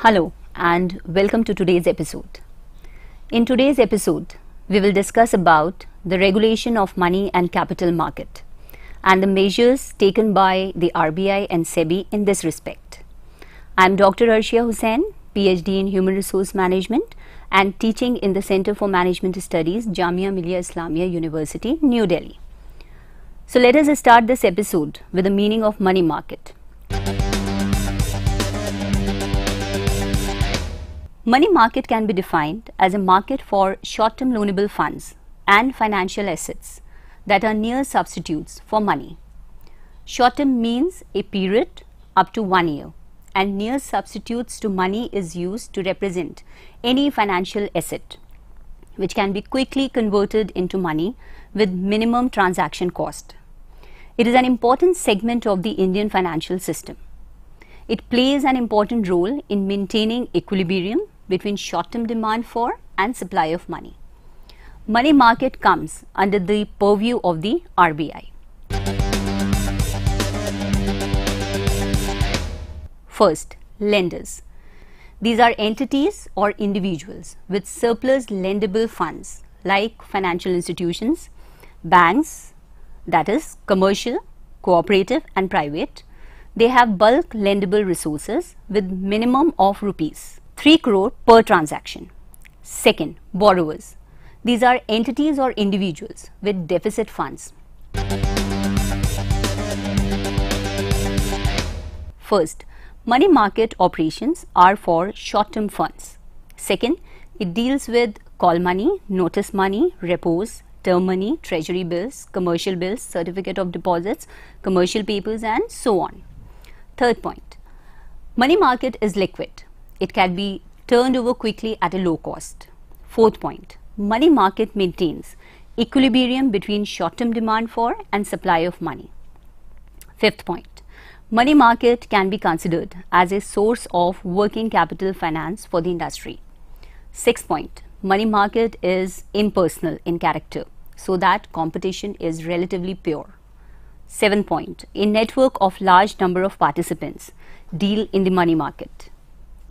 Hello and welcome to today's episode. In today's episode, we will discuss about the regulation of money and capital market and the measures taken by the RBI and SEBI in this respect. I am Dr. Arshia Hussain, PhD in Human Resource Management and teaching in the Center for Management Studies, Jamia Millia Islamia University, New Delhi. So let us start this episode with the meaning of money market. Money market can be defined as a market for short-term loanable funds and financial assets that are near substitutes for money. Short-term means a period up to 1 year, and near substitutes to money is used to represent any financial asset which can be quickly converted into money with minimum transaction cost. It is an important segment of the Indian financial system. It plays an important role in maintaining equilibrium between short-term demand for and supply of money. Money market comes under the purview of the RBI. First, lenders. These are entities or individuals with surplus lendable funds like financial institutions, banks, that is commercial, cooperative and private. They have bulk lendable resources with minimum of rupees 3 crore per transaction. Second, borrowers. These are entities or individuals with deficit funds. First, money market operations are for short-term funds. Second, it deals with call money, notice money, repos, term money, treasury bills, commercial bills, certificate of deposits, commercial papers and so on. Third point, money market is liquid. It can be turned over quickly at a low cost. Fourth point, money market maintains equilibrium between short-term demand for and supply of money. Fifth point, money market can be considered as a source of working capital finance for the industry. Sixth point, money market is impersonal in character so that competition is relatively pure. Seventh point, a network of large number of participants deal in the money market.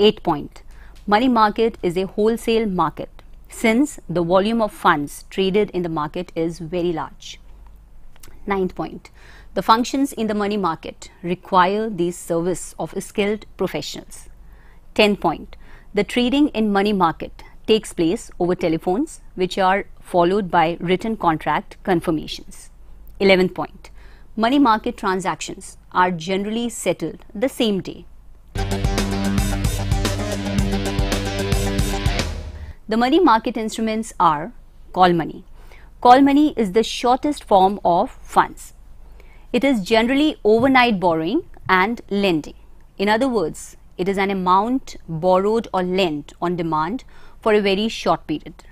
Eighth point, money market is a wholesale market since the volume of funds traded in the market is very large. Ninth point, the functions in the money market require the service of skilled professionals. 10th point, the trading in money market takes place over telephones which are followed by written contract confirmations. 11th point, money market transactions are generally settled the same day. The money market instruments are call money. Call money is the shortest form of funds. It is generally overnight borrowing and lending. In other words, it is an amount borrowed or lent on demand for a very short period.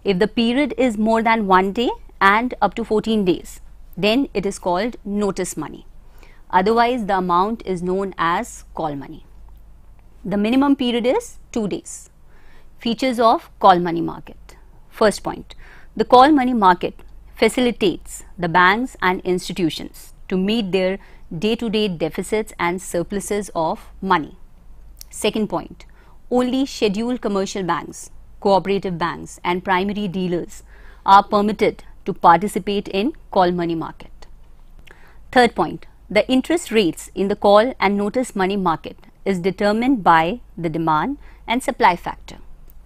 If the period is more than 1 day and up to 14 days, then it is called notice money. Otherwise, the amount is known as call money. The minimum period is 2 days. Features of call money market. First point, the call money market facilitates the banks and institutions to meet their day-to-day deficits and surpluses of money. Second point, only scheduled commercial banks, cooperative banks and primary dealers are permitted to participate in call money market. Third point, the interest rates in the call and notice money market is determined by the demand and supply factor.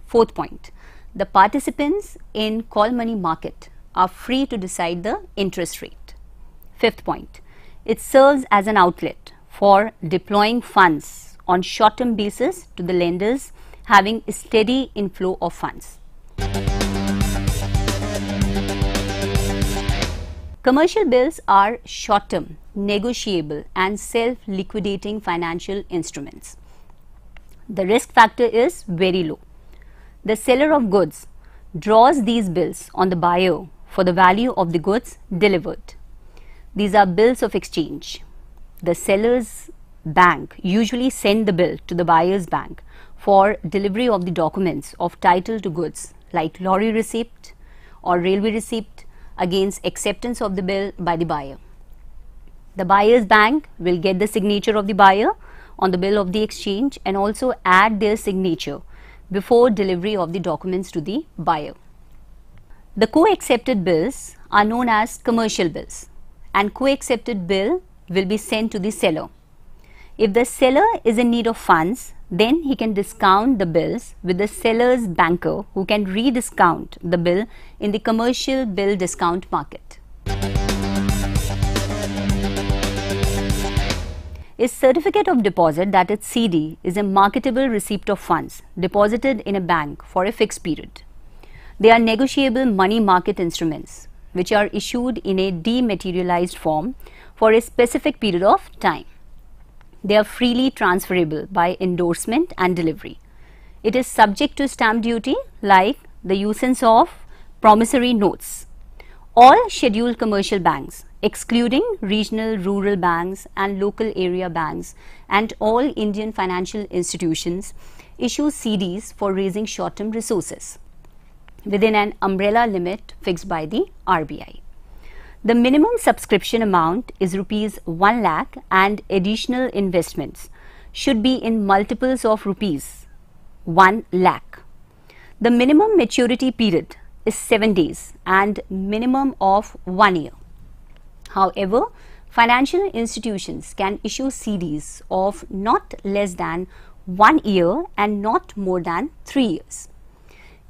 Fourth point, the participants in call money market are free to decide the interest rate. Fifth point, it serves as an outlet for deploying funds on short-term basis to the lenders having a steady inflow of funds. Commercial bills are short-term, negotiable and self-liquidating financial instruments. The risk factor is very low. The seller of goods draws these bills on the buyer for the value of the goods delivered. These are bills of exchange. The seller's bank usually sends the bill to the buyer's bank for delivery of the documents of title to goods like lorry receipt or railway receipt against acceptance of the bill by the buyer. The buyer's bank will get the signature of the buyer on the bill of the exchange and also add their signature before delivery of the documents to the buyer. The co-accepted bills are known as commercial bills, and co-accepted bill will be sent to the seller. If the seller is in need of funds, then he can discount the bills with the seller's banker, who can rediscount the bill in the commercial bill discount market. A certificate of deposit, that is CD, is a marketable receipt of funds deposited in a bank for a fixed period. They are negotiable money market instruments which are issued in a dematerialized form for a specific period of time. They are freely transferable by endorsement and delivery. It is subject to stamp duty like the usance of promissory notes. All scheduled commercial banks, excluding regional rural banks and local area banks, and all Indian financial institutions, issue CDs for raising short-term resources within an umbrella limit fixed by the RBI. The minimum subscription amount is rupees 1 lakh, and additional investments should be in multiples of rupees 1 lakh. The minimum maturity period is 7 days and minimum of 1 year. However, financial institutions can issue CDs of not less than 1 year and not more than 3 years.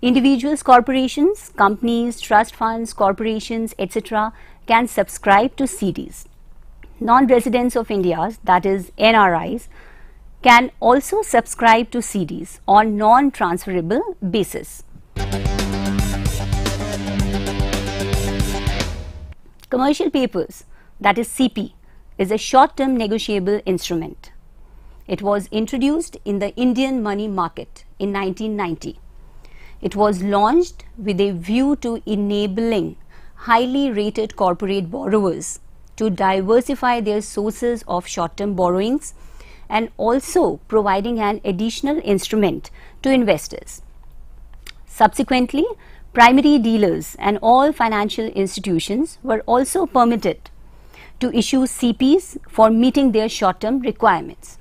Individuals, corporations, companies, trust funds, corporations, etc. can subscribe to CDs. Non-residents of India, that is NRIs, can also subscribe to CDs on non-transferable basis. Commercial papers, that is CP, is a short-term negotiable instrument. It was introduced in the Indian money market in 1990. It was launched with a view to enabling highly rated corporate borrowers to diversify their sources of short-term borrowings and also providing an additional instrument to investors. Subsequently, primary dealers and all financial institutions were also permitted to issue CPs for meeting their short-term requirements.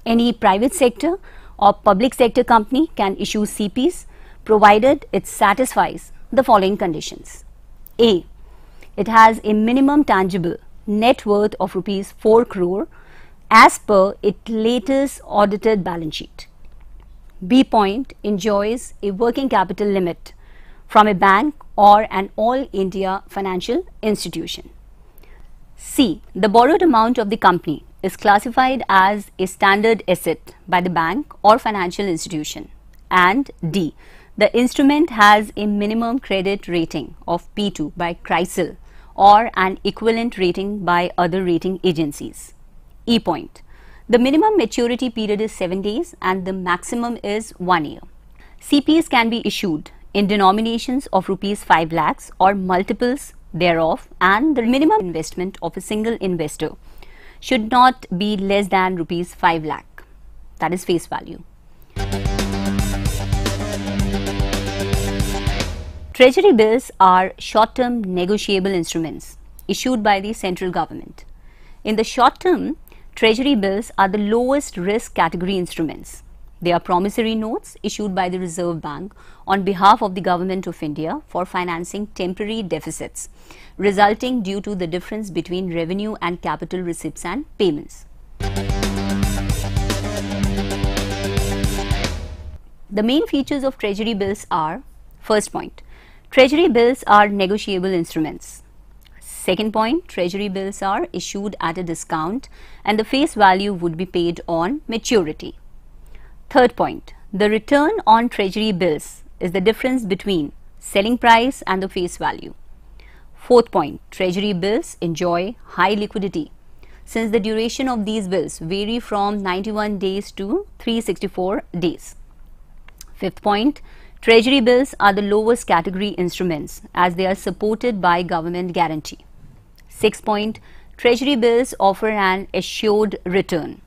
Any private sector or public sector company can issue CPs provided it satisfies the following conditions. A. It has a minimum tangible net worth of rupees 4 crore as per its latest audited balance sheet. B point enjoys a working capital limit from a bank or an all India financial institution. C. The borrowed amount of the company is classified as a standard asset by the bank or financial institution. And D. The instrument has a minimum credit rating of P2 by CRISIL or an equivalent rating by other rating agencies. E point. The minimum maturity period is 7 days and the maximum is 1 year. CPs can be issued in denominations of rupees 5 lakhs or multiples thereof, and the minimum investment of a single investor should not be less than rupees 5 lakh, that is face value. Treasury bills are short-term negotiable instruments issued by the central government. In the short term, Treasury bills are the lowest risk category instruments. They are promissory notes issued by the Reserve Bank on behalf of the Government of India for financing temporary deficits resulting due to the difference between revenue and capital receipts and payments. The main features of Treasury bills are: first point, Treasury bills are negotiable instruments. Second point, Treasury bills are issued at a discount and the face value would be paid on maturity. Third point, the return on Treasury bills is the difference between selling price and the face value. Fourth point, Treasury bills enjoy high liquidity, since the duration of these bills vary from 91 days to 364 days. Fifth point, Treasury bills are the lowest category instruments as they are supported by government guarantee. Sixth point, Treasury bills offer an assured return.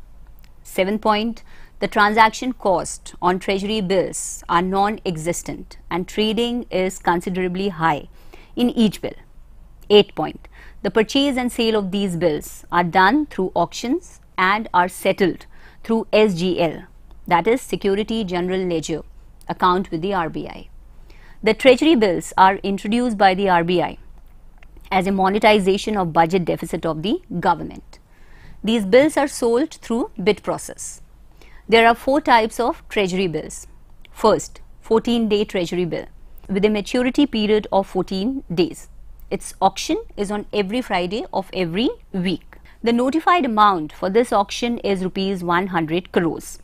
Seventh point, the transaction cost on Treasury bills are non-existent and trading is considerably high in each bill. Eighth point, the purchase and sale of these bills are done through auctions and are settled through SGL, that is Security General Ledger account with the RBI. The Treasury bills are introduced by the RBI as a monetization of budget deficit of the government. These bills are sold through bid process. There are four types of Treasury bills. First, 14-day Treasury bill with a maturity period of 14 days. Its auction is on every Friday of every week. The notified amount for this auction is rupees 100 crores.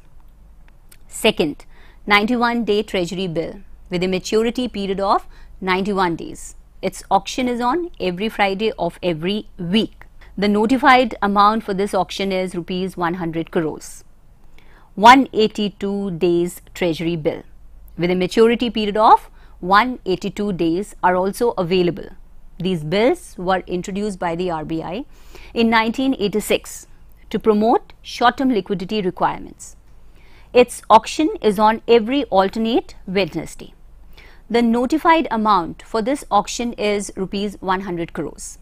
Second, 91-day Treasury bill with a maturity period of 91 days. Its auction is on every Friday of every week. The notified amount for this auction is rupees 100 crores. 182 days Treasury bill with a maturity period of 182 days are also available. These bills were introduced by the RBI in 1986 to promote short-term liquidity requirements. Its auction is on every alternate Wednesday. The notified amount for this auction is rupees 100 crores.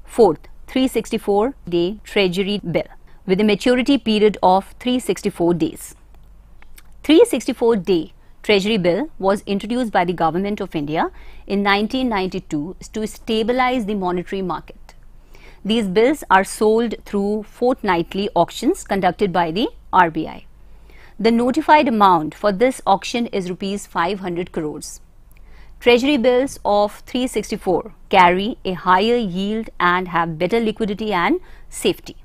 Fourth, 364-day Treasury bill with a maturity period of 364 days. 364-day Treasury bill was introduced by the Government of India in 1992 to stabilize the monetary market. These bills are sold through fortnightly auctions conducted by the RBI. The notified amount for this auction is rupees 500 crores. Treasury bills of 364 carry a higher yield and have better liquidity and safety.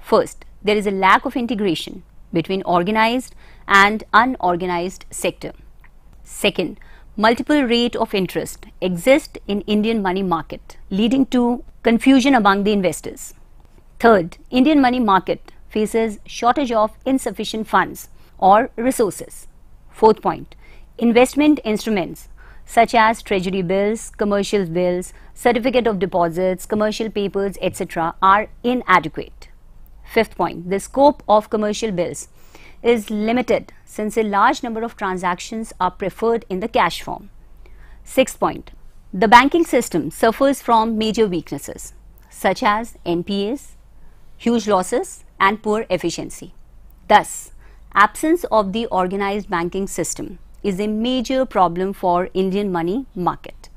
First, there is a lack of integration between organized and unorganized sector. Second, multiple rate of interest exist in Indian money market, leading to confusion among the investors. Third, Indian money market faces shortage of insufficient funds or resources. Fourth point, investment instruments such as Treasury bills, commercial bills, certificate of deposits, commercial papers, etc. are inadequate. Fifth point, the scope of commercial bills is limited since a large number of transactions are preferred in the cash form. Sixth point, the banking system suffers from major weaknesses such as NPAs, huge losses and poor efficiency. Thus, absence of the organized banking system is a major problem for Indian money market.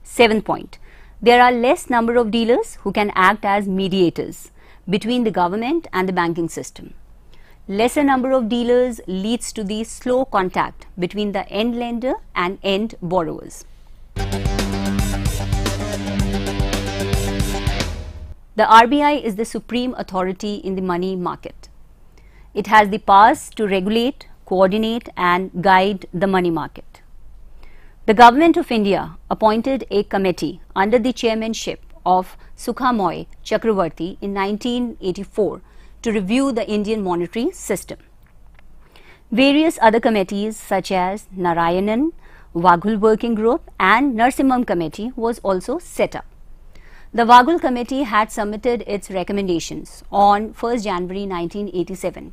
Seventh point, there are less number of dealers who can act as mediators between the government and the banking system. Lesser number of dealers leads to the slow contact between the end lender and end borrowers. The RBI is the supreme authority in the money market. It has the powers to regulate, coordinate and guide the money market. The Government of India appointed a committee under the chairmanship of Sukhamoy Chakravarti in 1984 to review the Indian monetary system. Various other committees such as Narayanan, Waghul Working Group and Narsimham Committee was also set up. The Waghul Committee had submitted its recommendations on 1st January 1987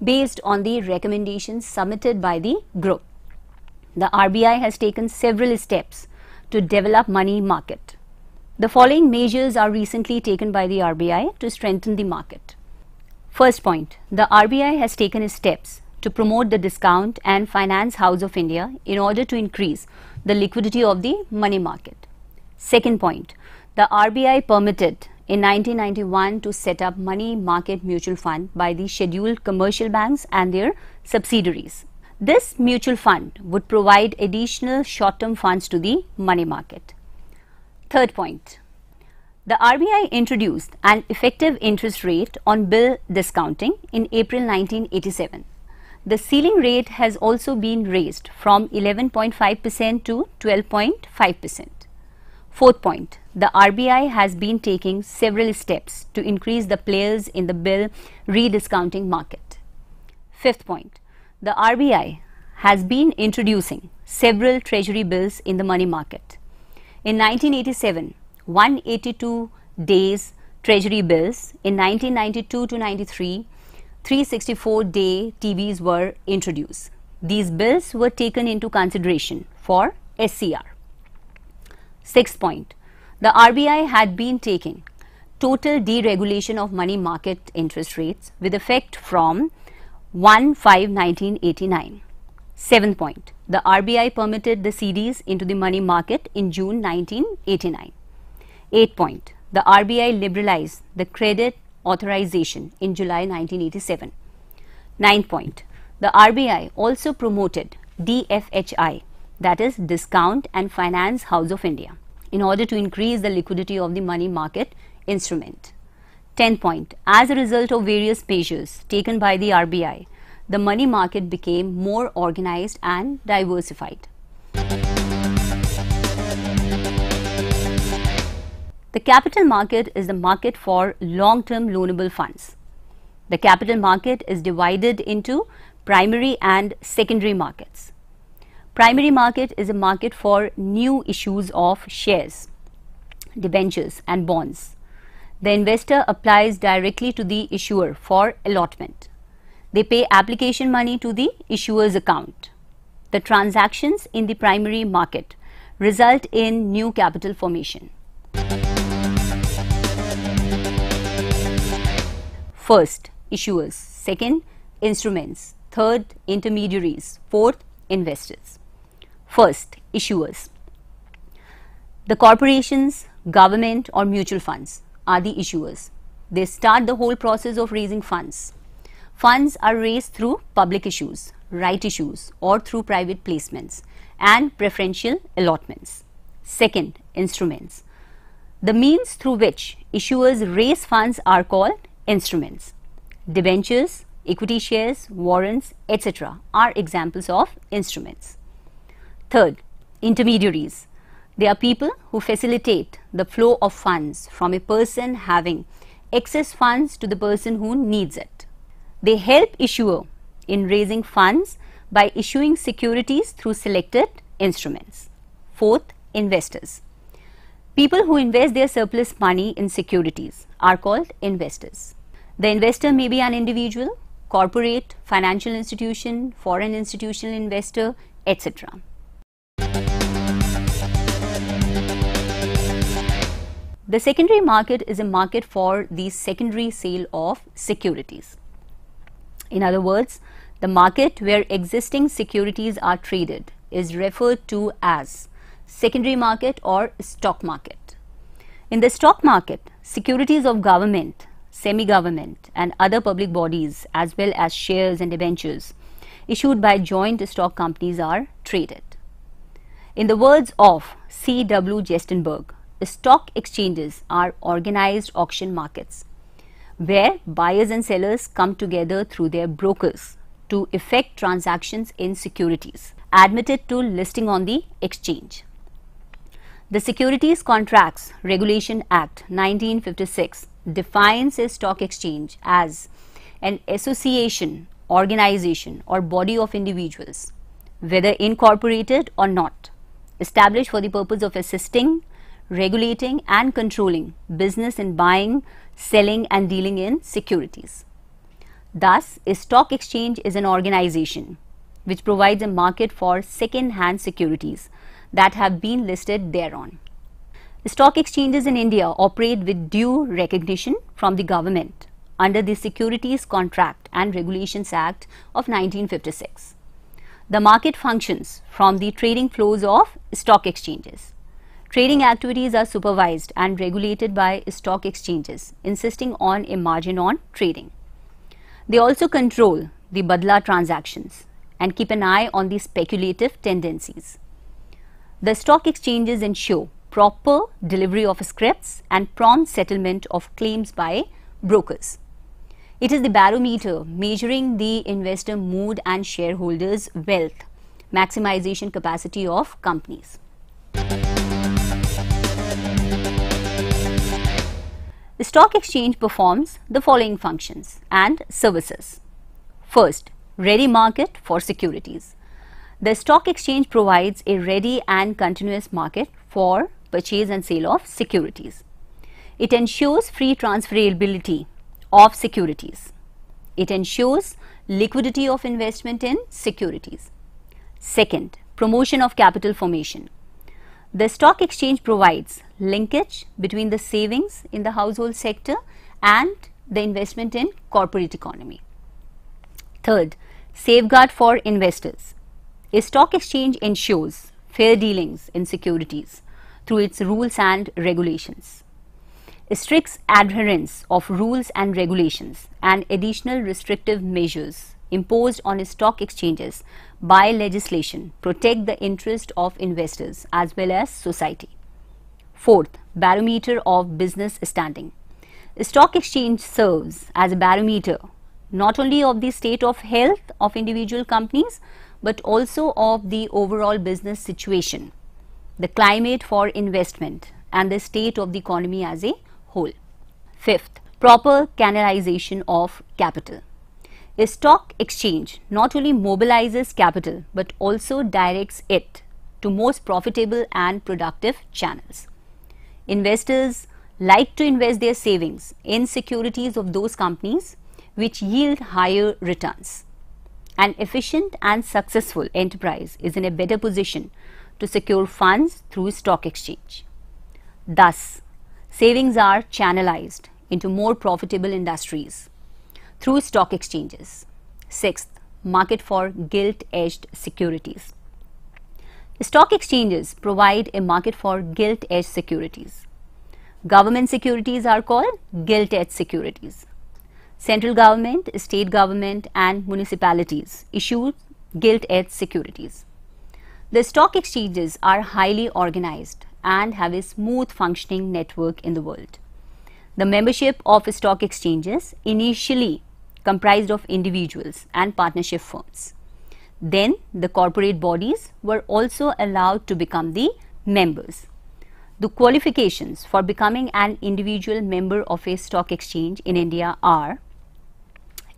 based on the recommendations submitted by the group. The RBI has taken several steps to develop money market. The following measures are recently taken by the RBI to strengthen the market. First point, the RBI has taken steps to promote the discount and finance house of India in order to increase the liquidity of the money market. Second point, the RBI permitted in 1991 to set up money market mutual fund by the scheduled commercial banks and their subsidiaries. This mutual fund would provide additional short-term funds to the money market. Third point, the RBI introduced an effective interest rate on bill discounting in April 1987. The ceiling rate has also been raised from 11.5% to 12.5%. Fourth point, the RBI has been taking several steps to increase the players in the bill rediscounting market. Fifth point, the RBI has been introducing several treasury bills in the money market. In 1987, 182 days treasury bills. In 1992 to 93, 364-day TVs were introduced. These bills were taken into consideration for SCR. Sixth point, the RBI had been taking total deregulation of money market interest rates with effect from 1/5/1989. Seventh point, the RBI permitted the CDs into the money market in June 1989. Eighth point, the RBI liberalized the credit authorization in July 1987. Ninth point, the RBI also promoted DFHI, that is Discount and Finance House of India, in order to increase the liquidity of the money market instrument. 10th point, as a result of various measures taken by the RBI, the money market became more organized and diversified. The capital market is the market for long-term loanable funds. The capital market is divided into primary and secondary markets. Primary market is a market for new issues of shares, debentures and bonds. The investor applies directly to the issuer for allotment. They pay application money to the issuer's account. The transactions in the primary market result in new capital formation. First, issuers. Second, instruments. Third, intermediaries. Fourth, investors. First, issuers. The corporations, government or mutual funds are the issuers. They start the whole process of raising funds. Funds are raised through public issues, right issues or through private placements and preferential allotments. Second, instruments. The means through which issuers raise funds are called instruments. Debentures, equity shares, warrants, etc. are examples of instruments. Third, intermediaries. They are people who facilitate the flow of funds from a person having excess funds to the person who needs it. They help issuer in raising funds by issuing securities through selected instruments. Fourth, investors. People who invest their surplus money in securities are called investors. The investor may be an individual, corporate, financial institution, foreign institutional investor, etc. The secondary market is a market for the secondary sale of securities. In other words, the market where existing securities are traded is referred to as secondary market or stock market. In the stock market, securities of government, semi-government and other public bodies as well as shares and debentures issued by joint stock companies are traded. In the words of C.W. Jestenberg, stock exchanges are organized auction markets where buyers and sellers come together through their brokers to effect transactions in securities admitted to listing on the exchange. The Securities Contracts Regulation Act 1956 defines a stock exchange as an association, organization or body of individuals, whether incorporated or not, established for the purpose of assisting, regulating and controlling business in buying, selling and dealing in securities. Thus, a stock exchange is an organization which provides a market for second-hand securities that have been listed thereon. Stock exchanges in India operate with due recognition from the government under the Securities Contract and Regulations Act of 1956. The market functions from the trading flows of stock exchanges. Trading activities are supervised and regulated by stock exchanges, insisting on a margin on trading. They also control the badla transactions and keep an eye on the speculative tendencies. The stock exchanges ensure proper delivery of scripts and prompt settlement of claims by brokers. It is the barometer measuring the investor mood and shareholders' wealth, maximization capacity of companies. The stock exchange performs the following functions and services. First, ready market for securities. The stock exchange provides a ready and continuous market for purchase and sale of securities. It ensures free transferability of securities. It ensures liquidity of investment in securities. Second, promotion of capital formation. The stock exchange provides linkage between the savings in the household sector and the investment in corporate economy. Third, safeguard for investors. A stock exchange ensures fair dealings in securities through its rules and regulations. A strict adherence of rules and regulations and additional restrictive measures imposed on stock exchanges by legislation protect the interest of investors as well as society. Fourth, barometer of business standing. A stock exchange serves as a barometer not only of the state of health of individual companies but also of the overall business situation, the climate for investment and the state of the economy as a whole. Fifth, proper canalization of capital. A stock exchange not only mobilizes capital but also directs it to most profitable and productive channels. Investors like to invest their savings in securities of those companies which yield higher returns. An efficient and successful enterprise is in a better position to secure funds through stock exchange. Thus, savings are channelized into more profitable industries through stock exchanges. Sixth, market for gilt-edged securities. Stock exchanges provide a market for gilt-edged securities. Government securities are called gilt-edged securities. Central government, state government and municipalities issue gilt-edged securities. The stock exchanges are highly organized and have a smooth functioning network in the world. The membership of stock exchanges initially comprised of individuals and partnership firms. Then the corporate bodies were also allowed to become the members. The qualifications for becoming an individual member of a stock exchange in India are: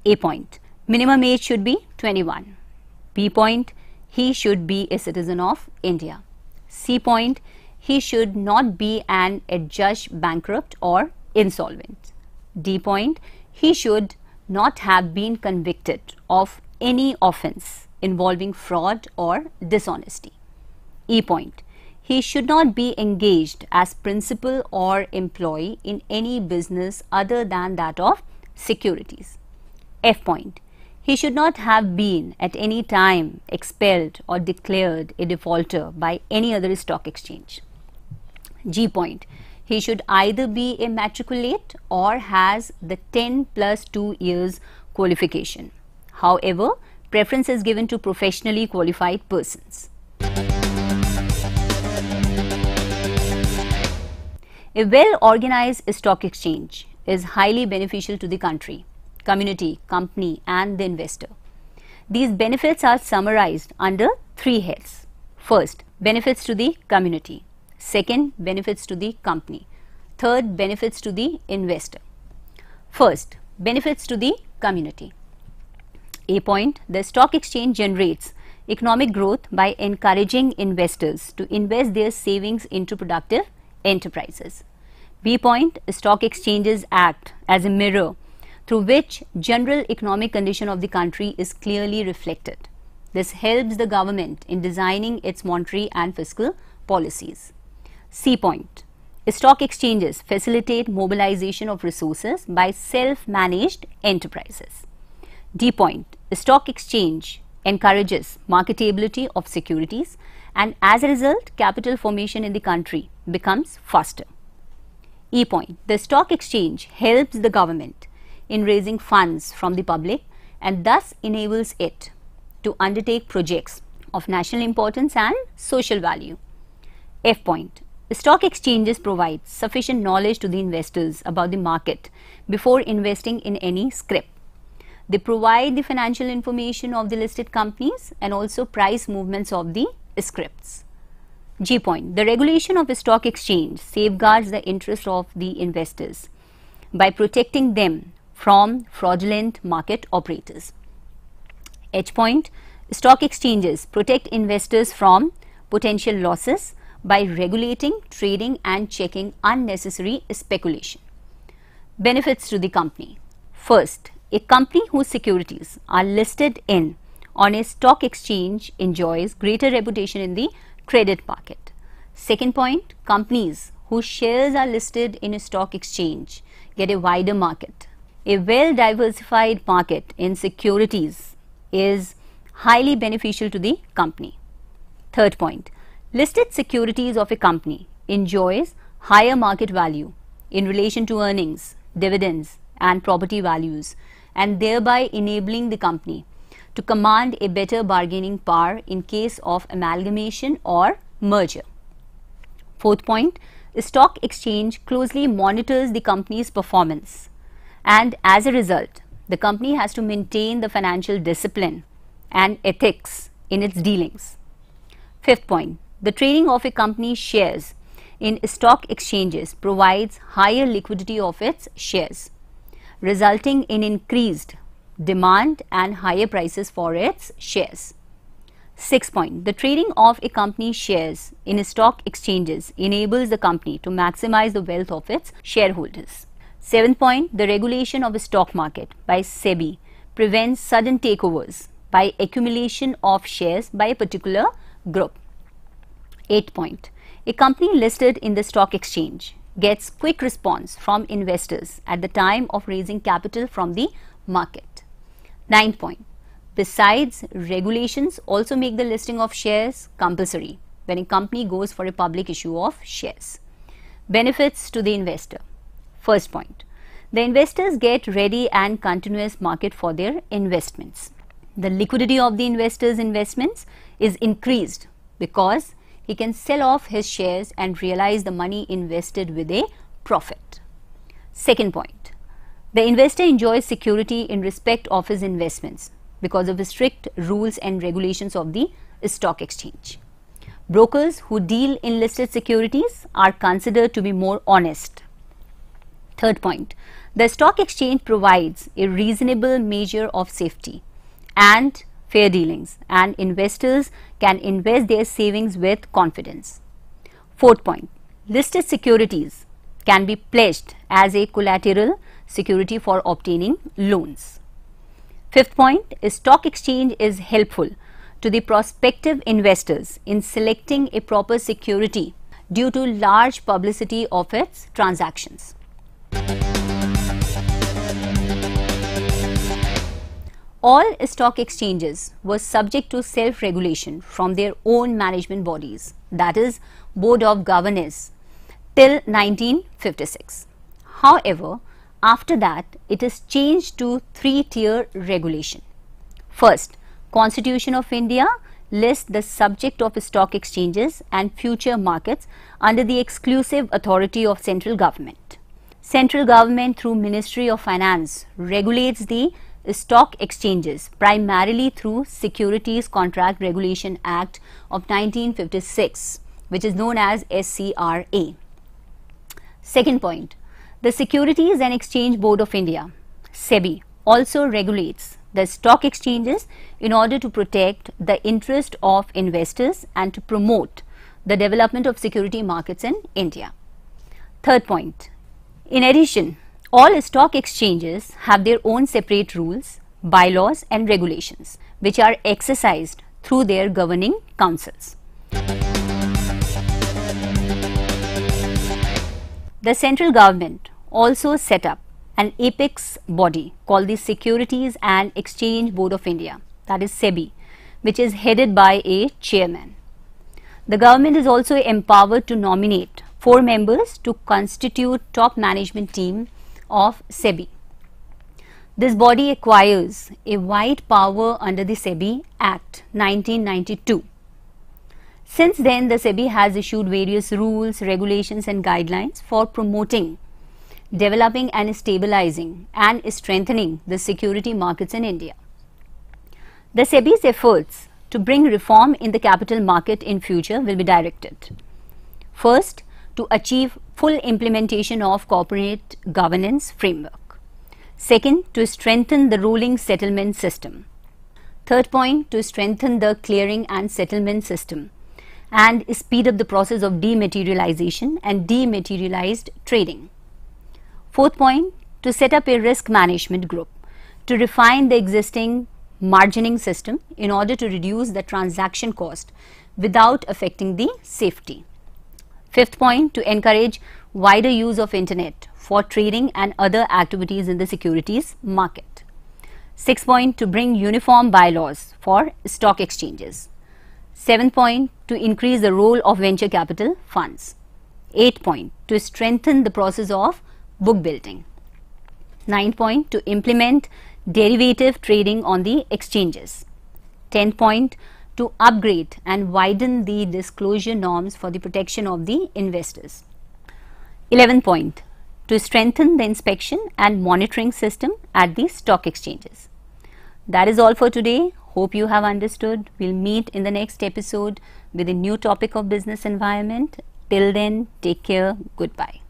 A point, minimum age should be 21. B point, he should be a citizen of India. C point, he should not be an adjudged bankrupt or insolvent. D point, he should not have been convicted of any offence involving fraud or dishonesty. E point, he should not be engaged as principal or employee in any business other than that of securities. F point, he should not have been at any time expelled or declared a defaulter by any other stock exchange. G point, he should either be a matriculate or has the 10 plus 2 years qualification. However, preference is given to professionally qualified persons. A well-organized stock exchange is highly beneficial to the country, community, company and the investor. These benefits are summarized under 3 heads. First, benefits to the community. Second, benefits to the company. Third, benefits to the investor. First, benefits to the community. A point, the stock exchange generates economic growth by encouraging investors to invest their savings into productive enterprises. B point, stock exchanges act as a mirror through which general economic condition of the country is clearly reflected. This helps the government in designing its monetary and fiscal policies. C point, stock exchanges facilitate mobilization of resources by self-managed enterprises. D point, stock exchange encourages marketability of securities and as a result capital formation in the country becomes faster. E point, the stock exchange helps the government in raising funds from the public and thus enables it to undertake projects of national importance and social value. F point, Stock exchanges provide sufficient knowledge to the investors about the market before investing in any scrip. They provide the financial information of the listed companies and also price movements of the scrips. G point, the regulation of a stock exchange safeguards the interest of the investors by protecting them from fraudulent market operators. H point, stock exchanges protect investors from potential losses by regulating, trading and checking unnecessary speculation. Benefits to the company. First, a company whose securities are listed on a stock exchange enjoys greater reputation in the credit market. Second point, companies whose shares are listed in a stock exchange get a wider market. A well-diversified market in securities is highly beneficial to the company. Third point, listed securities of a company enjoys higher market value in relation to earnings, dividends and property values, and thereby enabling the company to command a better bargaining power in case of amalgamation or merger. Fourth point, the stock exchange closely monitors the company's performance, and as a result, the company has to maintain the financial discipline and ethics in its dealings. Fifth point, the trading of a company's shares in stock exchanges provides higher liquidity of its shares, resulting in increased demand and higher prices for its shares. Sixth point, the trading of a company's shares in stock exchanges enables the company to maximize the wealth of its shareholders. Seventh point, the regulation of the stock market by SEBI prevents sudden takeovers by accumulation of shares by a particular group. Eighth point, a company listed in the stock exchange gets quick response from investors at the time of raising capital from the market. Ninth point, besides, regulations also make the listing of shares compulsory when a company goes for a public issue of shares. Benefits to the investor. First point, the investors get ready and continuous market for their investments. The liquidity of the investor's investments is increased because he can sell off his shares and realize the money invested with a profit. Second point, the investor enjoys security in respect of his investments because of the strict rules and regulations of the stock exchange. Brokers who deal in listed securities are considered to be more honest. Third point, the stock exchange provides a reasonable measure of safety and fair dealings, and investors can invest their savings with confidence. Fourth point, listed securities can be pledged as a collateral security for obtaining loans. Fifth point, a stock exchange is helpful to the prospective investors in selecting a proper security due to large publicity of its transactions. All stock exchanges were subject to self-regulation from their own management bodies, that is, Board of Governors, till 1956. However, after that, it is changed to three-tier regulation. First, Constitution of India lists the subject of stock exchanges and future markets under the exclusive authority of central government. Central government through Ministry of Finance regulates the stock exchanges primarily through Securities Contract Regulation Act of 1956, which is known as SCRA. Second point, the Securities and Exchange Board of India, SEBI, also regulates the stock exchanges in order to protect the interest of investors and to promote the development of security markets in India. Third point, in addition, all stock exchanges have their own separate rules, bylaws and regulations which are exercised through their governing councils. The central government also set up an apex body called the Securities and Exchange Board of India, that is SEBI, which is headed by a chairman. The government is also empowered to nominate 4 members to constitute top management team of SEBI. This body acquires a wide power under the SEBI Act 1992. Since then, the SEBI has issued various rules, regulations and guidelines for promoting, developing and stabilizing and strengthening the security markets in India. The SEBI's efforts to bring reform in the capital market in future will be directed. First, to achieve full implementation of corporate governance framework. Second, to strengthen the rolling settlement system. Third point, to strengthen the clearing and settlement system and speed up the process of dematerialization and dematerialized trading. Fourth point, to set up a risk management group to refine the existing margining system in order to reduce the transaction cost without affecting the safety. Fifth point, to encourage wider use of internet for trading and other activities in the securities market. Sixth point, to bring uniform bylaws for stock exchanges. Seventh point, to increase the role of venture capital funds. Eighth point, to strengthen the process of book building. Ninth point, to implement derivative trading on the exchanges. 10th point, to upgrade and widen the disclosure norms for the protection of the investors. 11th point, to strengthen the inspection and monitoring system at the stock exchanges. That is all for today. Hope you have understood. We'll meet in the next episode with a new topic of business environment. Till then, take care. Goodbye.